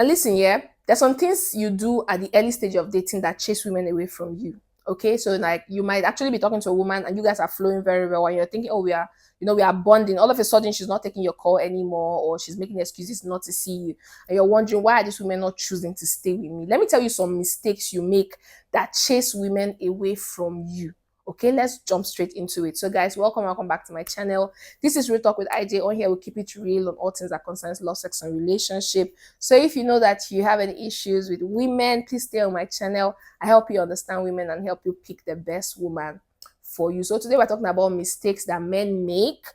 And listen, yeah, there's some things you do at the early stage of dating that chase women away from you. Okay, so like you might actually be talking to a woman and you guys are flowing very well, and you're thinking, oh, we are bonding. All of a sudden, she's not taking your call anymore, or she's making excuses not to see you, and you're wondering why are these women not choosing to stay with me. Let me tell you some mistakes you make that chase women away from you. Okay, let's jump straight into it. So, guys, welcome back to my channel. This is Real Talk with IJ. On here, we'll keep it real on all things that concerns love, sex, and relationship. So if you know that you have any issues with women, please stay on my channel. I help you understand women and help you pick the best woman for you. So today we're talking about mistakes that men make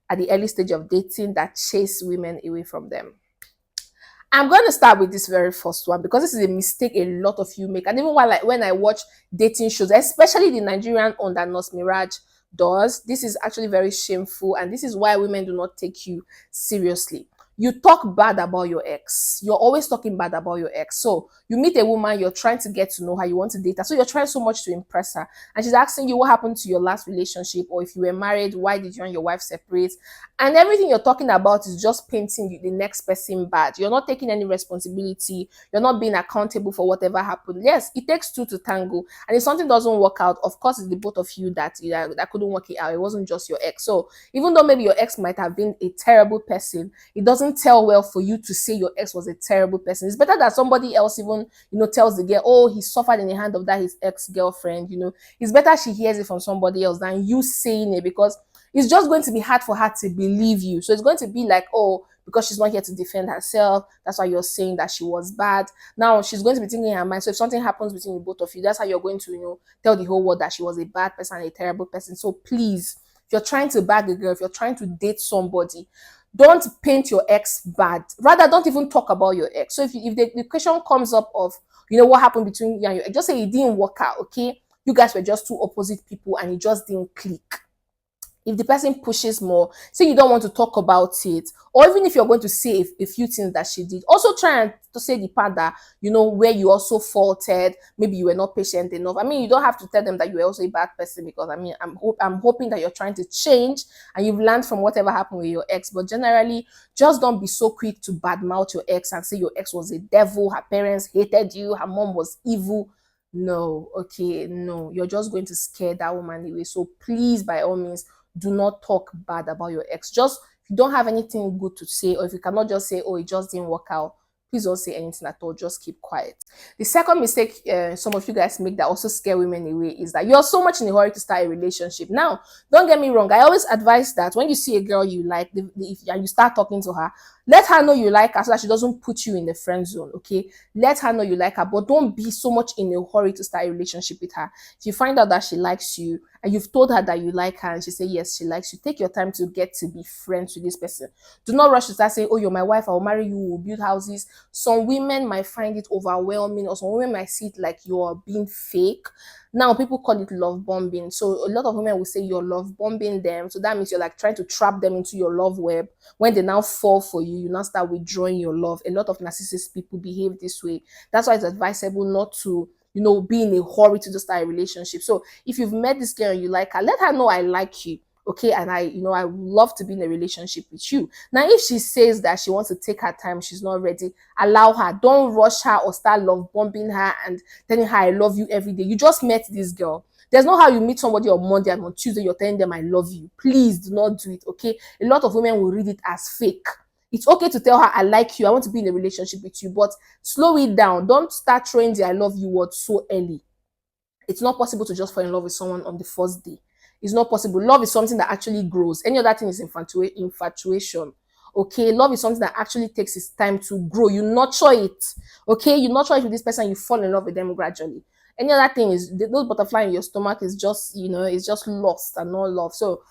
at the early stage of dating that chase women away from them. I'm going to start with this very first one because this is a mistake a lot of you make. And even when I watch dating shows, especially the Nigerian one that Nurse Mirage does, this is actually very shameful. And this is why women do not take you seriously. You talk bad about your ex. You're always talking bad about your ex. So you meet a woman, you're trying to get to know her, you want to date her. So you're trying so much to impress her. And she's asking you what happened to your last relationship, or if you were married, why did you and your wife separate? And everything you're talking about is just painting the next person bad. You're not taking any responsibility. You're not being accountable for whatever happened. Yes, it takes two to tango. And if something doesn't work out, of course, it's the both of you that couldn't work it out. It wasn't just your ex. So even though maybe your ex might have been a terrible person, it doesn't tell well for you to say your ex was a terrible person. It's better that somebody else even, tells the girl, oh, he suffered in the hand of that his ex-girlfriend. It's better she hears it from somebody else than you saying it, because it's just going to be hard for her to believe you. So it's going to be like, oh, because she's not here to defend herself, that's why you're saying that she was bad. Now she's going to be thinking in her mind. So if something happens between the both of you, that's how you're going to, tell the whole world that she was a bad person, a terrible person. So please, if you're trying to bag a girl, if you're trying to date somebody, don't paint your ex bad. Rather, don't even talk about your ex. So if the question comes up of, what happened between you and your ex, just say it didn't work out, okay? You guys were just two opposite people and it just didn't click. If the person pushes more, say you don't want to talk about it, or even if you're going to say a few things that she did, also try and to say the part that, where you also faulted, maybe you were not patient enough. I mean, you don't have to tell them that you were also a bad person, because I mean, I'm hoping that you're trying to change and you've learned from whatever happened with your ex. But generally, just don't be so quick to badmouth your ex and say your ex was a devil, her parents hated you, her mom was evil. No, okay, no, you're just going to scare that woman away. So please, by all means, do not talk bad about your ex. Just, if you don't have anything good to say, or if you cannot just say, oh, it just didn't work out, please don't say anything at all. Just keep quiet. The second mistake some of you guys make that also scare women away is that you're so much in a hurry to start a relationship. Now, don't get me wrong. I always advise that when you see a girl you like, and you start talking to her, let her know you like her so that she doesn't put you in the friend zone, okay? Let her know you like her, but don't be so much in a hurry to start a relationship with her. If you find out that she likes you and you've told her that you like her and she say yes, she likes you, take your time to get to be friends with this person. Do not rush to start saying, oh, you're my wife, I'll marry you, we'll build houses. Some women might find it overwhelming, or some women might see it like you're being fake. Now people call it love bombing. So a lot of women will say you're love bombing them. So that means you're like trying to trap them into your love web. When they now fall for you, you now start withdrawing your love. A lot of narcissist people behave this way. That's why it's advisable not to, be in a hurry to just start a relationship. So if you've met this girl and you like her, let her know I like you. Okay, and I would love to be in a relationship with you. Now, if she says that she wants to take her time, she's not ready, allow her. Don't rush her or start love bombing her and telling her I love you every day. You just met this girl. There's no how you meet somebody on Monday and on Tuesday you're telling them I love you. Please do not do it, okay? A lot of women will read it as fake. It's okay to tell her I like you, I want to be in a relationship with you, but slow it down. Don't start throwing the I love you word so early. It's not possible to just fall in love with someone on the first day. It's not possible. Love is something that actually grows. Any other thing is infatuation. Okay, love is something that actually takes its time to grow. You nurture it. Okay, you nurture it with this person, you fall in love with them gradually. Any other thing is those butterfly in your stomach is just, it's just lost and not love. So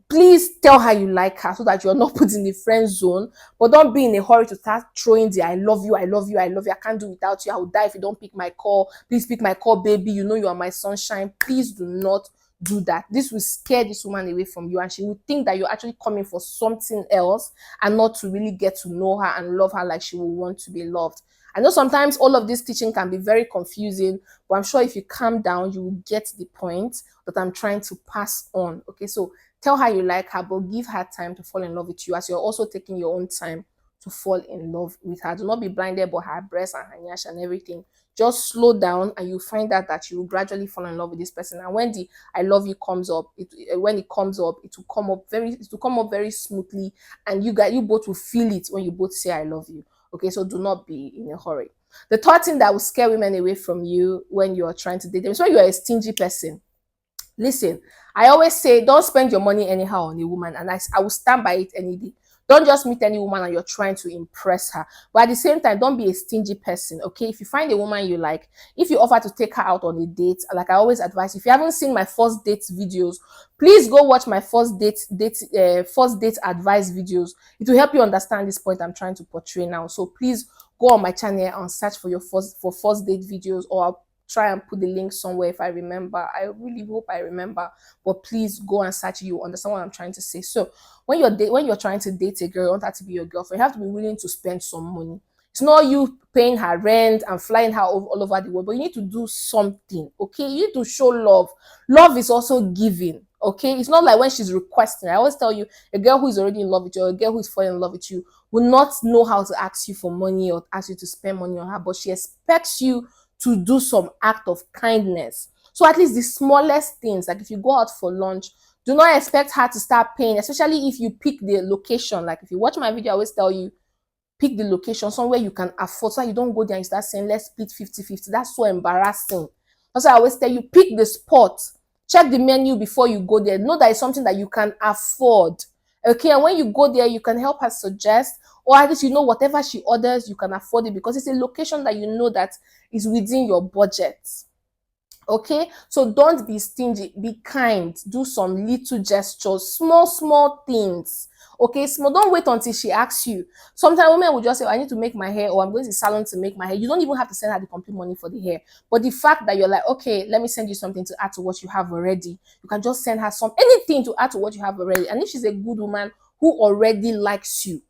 please tell her you like her so that you're not put in the friend zone, but don't be in a hurry to start throwing the I love you, I love you, I love you, I can't do without you, I will die if you don't pick my call, please pick my call, baby, you know you are my sunshine. Please do not do that. This will scare this woman away from you, and she will think that you're actually coming for something else and not to really get to know her and love her like she will want to be loved. I know sometimes all of this teaching can be very confusing, but I'm sure if you calm down, you will get the point that I'm trying to pass on. Okay, so tell her you like her, but give her time to fall in love with you as you're also taking your own time to to fall in love with her. Do not be blinded by her breasts and her nyash and everything. Just slow down, and you find out that you will gradually fall in love with this person. And when the "I love you" comes up, when it comes up, it will come up very smoothly, and you both will feel it when you both say "I love you." Okay, so do not be in a hurry. The third thing that will scare women away from you when you're trying to date them is when you're a stingy person. Listen, I always say don't spend your money anyhow on a woman, and I will stand by it any day. Don't just meet any woman and you're trying to impress her. But at the same time, don't be a stingy person, okay? If you find a woman you like, if you offer to take her out on a date, like I always advise, if you haven't seen my first date videos, please go watch my first date advice videos. It will help you understand this point I'm trying to portray now. So please go on my channel and search for first date videos, or I'll try and put the link somewhere if I remember. I really hope I remember, but please go and search. You understand what I'm trying to say. So when you're trying to date a girl, you want her to be your girlfriend, you have to be willing to spend some money. It's not you paying her rent and flying her all over the world, but you need to do something. Okay, you need to show love. Love is also giving. Okay, it's not like when she's requesting. I always tell you, a girl who is already in love with you, or a girl who is falling in love with you, will not know how to ask you for money or ask you to spend money on her, but she expects you to do some act of kindness. So at least the smallest things, like if you go out for lunch, do not expect her to start paying, especially if you pick the location. Like if you watch my video, I always tell you, pick the location somewhere you can afford, so you don't go there and start saying let's split 50-50. That's so embarrassing. That's why I always tell you, pick the spot, check the menu before you go there, know that it's something that you can afford. Okay, and when you go there, you can help her suggest, or at least you know whatever she orders, you can afford it, because it's a location that you know that is within your budget. Okay, so don't be stingy, be kind, do some little gestures, small things. Okay, small. Don't wait until she asks you. Sometimes women will just say, I need to make my hair, or I'm going to the salon to make my hair. You don't even have to send her the complete money for the hair, but the fact that you're like, okay, let me send you something to add to what you have already, you can just send her anything to add to what you have already. And if she's a good woman who already likes you,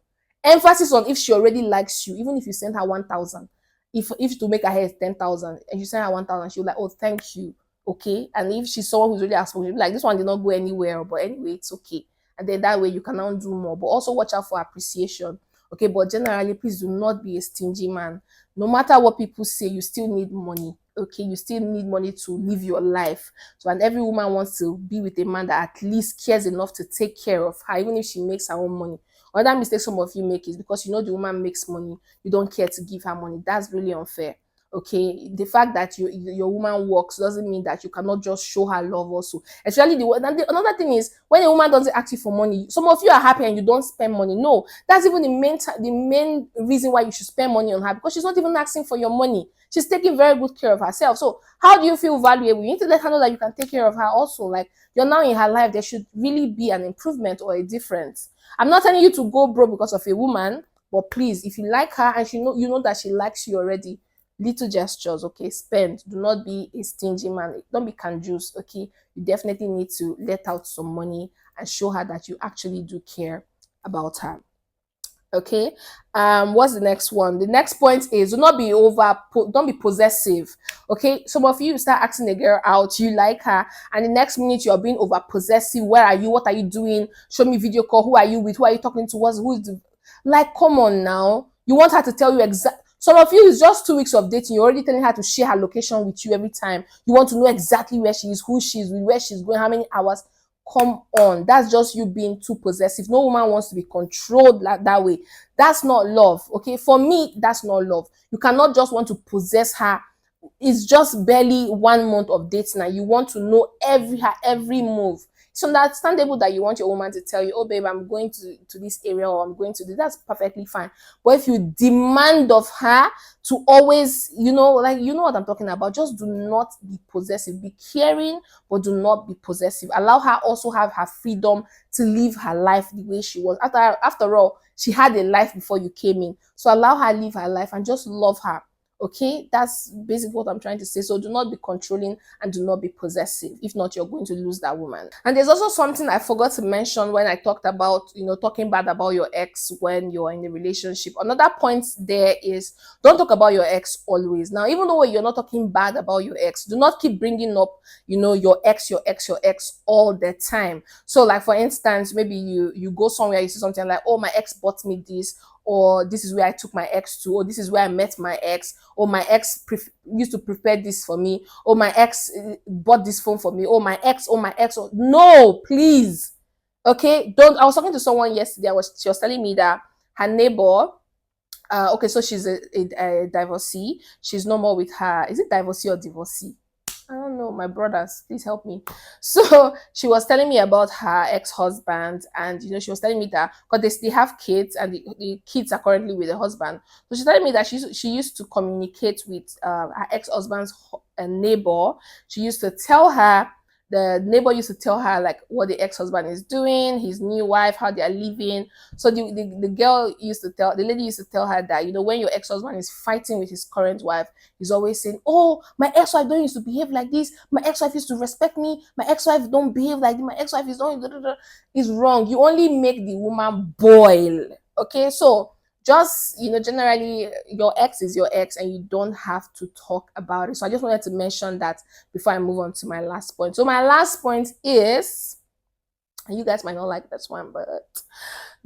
emphasis on if she already likes you, even if you send her 1,000, if to make her hair 10,000 and you send her 1,000, she'll like, oh, thank you. Okay, and if she's someone who's really asking, she'll be like, this one did not go anywhere, but anyway, it's okay. And then that way you can now do more, but also watch out for appreciation. Okay, but generally, please do not be a stingy man. No matter what people say, you still need money. Okay, you still need money to live your life. So, and every woman wants to be with a man that at least cares enough to take care of her, even if she makes her own money. Another mistake some of you make is because you know the woman makes money, you don't care to give her money. That's really unfair. Okay, the fact that your woman works doesn't mean that you cannot just show her love also. Especially another thing is, when a woman doesn't ask you for money, some of you are happy and you don't spend money. No, that's even the main reason why you should spend money on her, because she's not even asking for your money. She's taking very good care of herself. So how do you feel valuable? You need to let her know that you can take care of her also. Like, you're now in her life, there should really be an improvement or a difference. I'm not telling you to go broke because of a woman, but please, if you like her and you know that she likes you already, little gestures, okay, spend. Do not be a stingy man. Don't be canjus, okay. You definitely need to let out some money and show her that you actually do care about her. Okay, what's the next one? The next point is, don't be possessive. Okay, some of you start asking a girl out, you like her, and the next minute you're being over possessive. Where are you? What are you doing? Show me video call. Who are you with? Who are you talking to? Who's the, like, come on now. You want her to tell you exact. Some of you, it's just 2 weeks of dating, you're already telling her to share her location with you every time. You want to know exactly where she is, who she is with, where she's going, how many hours. Come on, that's just you being too possessive. No woman wants to be controlled like that way. That's not love. Okay, for me, that's not love. You cannot just want to possess her. It's just barely 1 month of dating and you want to know every move. It's understandable that you want your woman to tell you, oh babe, I'm going to this area, or I'm going to this. That's perfectly fine. But if you demand of her to always, like, you know what I'm talking about, just do not be possessive. Be caring, but do not be possessive. Allow her also have her freedom to live her life the way she wants. After all, she had a life before you came in. So allow her live her life and just love her. Okay, that's basically what I'm trying to say. So do not be controlling and do not be possessive. If not, you're going to lose that woman. And there's also something I forgot to mention when I talked about, talking bad about your ex when you're in a relationship. Another point there is, don't talk about your ex always. Now, even though you're not talking bad about your ex, do not keep bringing up, your ex all the time. So like, for instance, maybe you go somewhere, you see something like, oh, my ex bought me this, or this is where I took my ex to, or this is where I met my ex, or my ex used to prepare this for me, or my ex bought this phone for me, or my ex, or my ex. Or, no, please. Okay, don't. I was talking to someone yesterday. She was telling me that her neighbor, okay, so she's a divorcee. She's no more with her. Is it divorcee or divorcee? I don't know. My brothers, please help me. So she was telling me about her ex-husband, and she was telling me that because they have kids, and the kids are currently with the husband. So she's telling me that she used to communicate with her ex-husband's neighbor. She used to tell her the neighbor used to tell her like what the ex-husband is doing, his new wife, how they are living. So the girl used to tell the lady used to tell her that when your ex-husband is fighting with his current wife, he's always saying, oh, my ex-wife don't used to behave like this, my ex-wife used to respect me, my ex-wife don't behave like this, my ex-wife is don't is wrong. You only make the woman boil. Okay, so just generally your ex is your ex and you don't have to talk about it. So I just wanted to mention that before I move on to my last point. So my last point is, and you guys might not like this one, but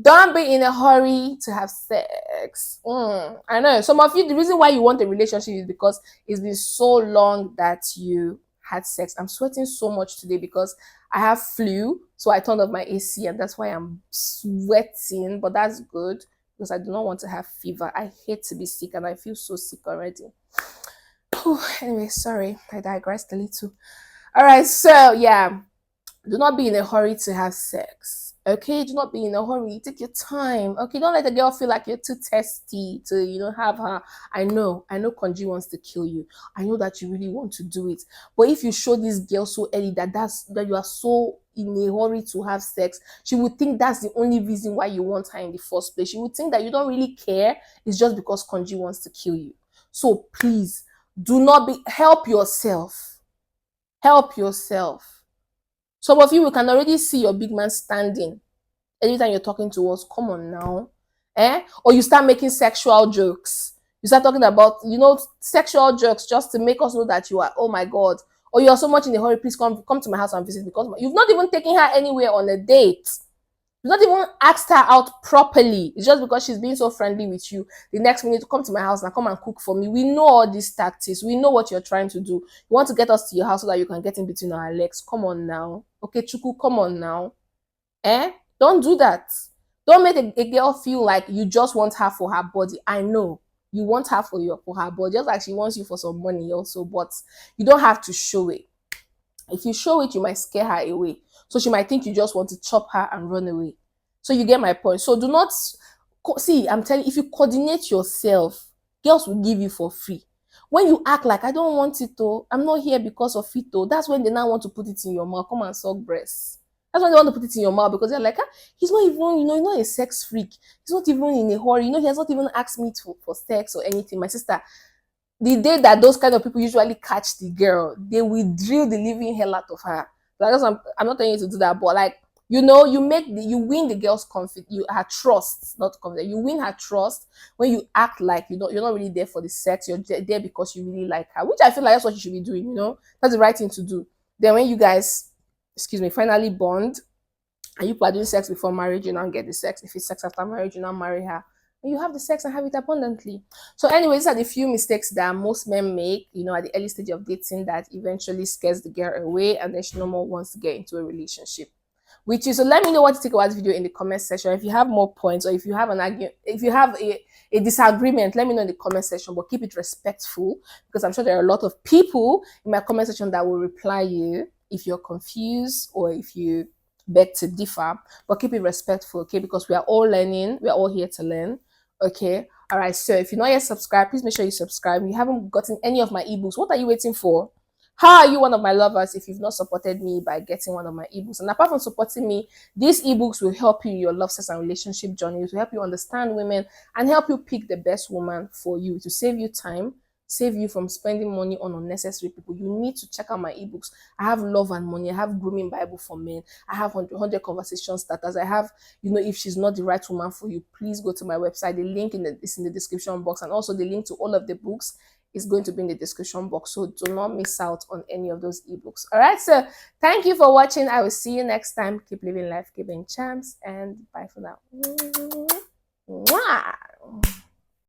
don't be in a hurry to have sex. I know some of you, the reason why you want a relationship is because it's been so long that you had sex. I'm sweating so much today because I have flu, so I turned off my AC, and that's why I'm sweating. But that's good because I do not want to have fever. I hate to be sick, and I feel so sick already. Anyway, sorry, I digressed a little. All right, so yeah, do not be in a hurry to have sex. Okay, do not be in a hurry. Take your time. Okay, don't let the girl feel like you're too testy to have her. I know Konji wants to kill you. I know that you really want to do it. But if you show this girl so early that you are so in a hurry to have sex, she would think that's the only reason why you want her in the first place. She would think that you don't really care. It's just because Konji wants to kill you. So please, do not help yourself. Help yourself. Some of you, we can already see your big man standing anytime you're talking to us. Come on now. Or you start making sexual jokes. You start talking about, sexual jokes just to make us know that you are, oh my God. Or you are so much in a hurry, please come to my house and visit, because you've not even taken her anywhere on a date. You've not even asked her out properly. It's just because she's being so friendly with you. The next minute, come to my house and come and cook for me. We know all these tactics. We know what you're trying to do. You want to get us to your house so that you can get in between our legs. Come on now. Okay, Chuku, come on now. Don't do that. Don't make a girl feel like you just want her for her body. I know you want her for her body, just like she wants you for some money also, but you don't have to show it. If you show it, you might scare her away. So she might think you just want to chop her and run away. So you get my point. So do not see, I'm telling you, if you coordinate yourself, girls will give you for free. When you act like, I don't want it though, I'm not here because of it though, that's when they now want to put it in your mouth. Come and suck breasts. That's when they want to put it in your mouth, because they're like, he's not even, he's not a sex freak. He's not even in a hurry. He has not even asked me for sex or anything. My sister, the day that those kind of people usually catch the girl, they will drill the living hell out of her. Like, I'm not telling you to do that, but like, you win the girl's confidence, her trust, not confidence. You win her trust when you act like you're not really there for the sex. You're there because you really like her, which I feel like that's what you should be doing. That's the right thing to do. Then when you guys, finally bond, and you are doing sex before marriage, you now get the sex. If it's sex after marriage, you now marry her. And you have the sex and have it abundantly. So anyway, these are the few mistakes that most men make, at the early stage of dating, that eventually scares the girl away, and then she no more wants to get into a relationship with you. So let me know what you think about this video in the comment section. If you have more points, or if you have an argument, if you have a disagreement, let me know in the comment section, but keep it respectful, because I'm sure there are a lot of people in my comment section that will reply you if you're confused or if you beg to differ, but keep it respectful, okay? Because we are all learning, we are all here to learn, okay? All right, so if you're not yet subscribed, please make sure you subscribe. If you haven't gotten any of my ebooks, what are you waiting for? How are you one of my lovers if you've not supported me by getting one of my ebooks? And apart from supporting me, these ebooks will help you in your love, sex, and relationship journey, to help you understand women and help you pick the best woman for you, to save you time, save you from spending money on unnecessary people. You need to check out my ebooks. I have Love and Money. I have Grooming Bible for Men. I have 100 conversation starters. I have, if she's not the right woman for you, please go to my website. The link is in the description box, and also the link to all of the books is going to be in the description box. So do not miss out on any of those ebooks. All right, so thank you for watching. I will see you next time. Keep living life, keep being champs, and bye for now. Mwah!